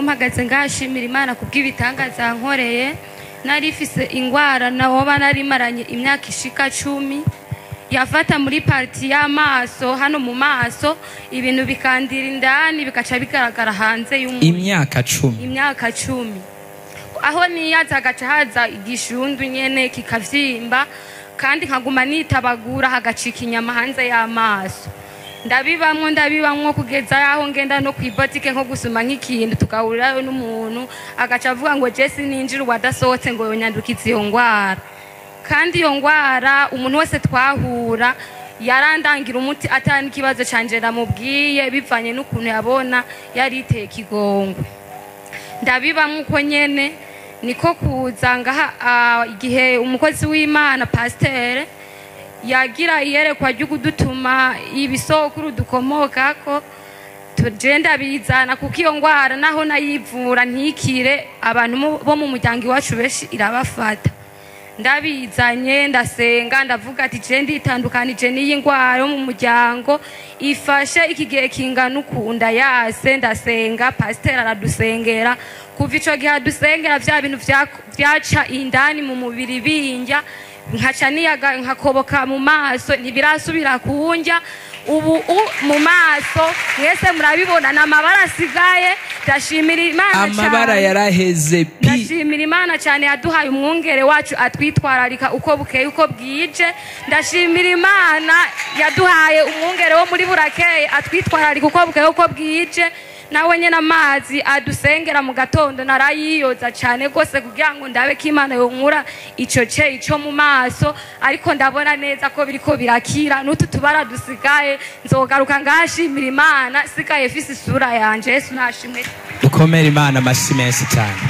Mpagaze ngashimira Imana kubw'ibitangaza nkoreye narifise ingwara nawoba narimaranye imyaka ishika 10 yafata muri parti y'amaso hano mu maso ibintu bikandira indani bikaca bigaragara hanze y'umuntu imyaka 10 aho niyaza gaca haza igishundu nyene kikavyimba kandi nkaguma nitabagura hagacika inyama hanze y'amaso ndabibamwo kugeza yaho ngenda no kwibotike nko gusuma nk'ikintu tukahurirayo n'umuntu agaca avuga ngo Jesse ninjira wadasohotse ngo yonyandukiza iyo ngwara kandi iyo ngwara umuntu wese twahura yarandangira umuti atani ikibazo canje ndamubwiye bivanye n'ukuntu yabona yariteye kigongwe ndabibamwo uko nyene niko kuza ngaha igihe umukozi w'Imana pasteur yagira iyerekwa ryo kudutuma ibisokuru dukomokako tugenda bizana kuko iyo ngwara naho nayivura ntikire abantu bo mu muryango iwacu beshi irabafata ndabizanye ndasenga ndavuga ati je nditandukanije n'iyi ngwara yo mu muryango ifashe ikigihe kingana ukunda yase ndasenga pasteur aradusengera kuva ico gihe adusengera vya bintu vyaca indani mu mubiri binjya nkaca niyaga nkakoboka mu maso ntibirasubira kunjya ubu mu maso mwese murabibona n'amabara asigaye ndashimira Imana cyane amabara yaraheze ndashimira Imana cyane yaduhaye umwungere wacu atwitwararika uko bukeye uko bwije ndashimira Imana yaduhaye umwungere wo muri Burakeye atwitwararika uko bukeye uko bwije nawe nyene amazi adusengera mu gatondo narayiyoza cyane gose kugira ngo ndabe ko Imana yonkura ico mu maso ariko ndabona neza ko biriko birakira n'utu tubara dusigaye nzogaruka ngashimira Imana sigaye fise isura yanje Yesu nashimwe dukomere Imana amashyi menshi cyane.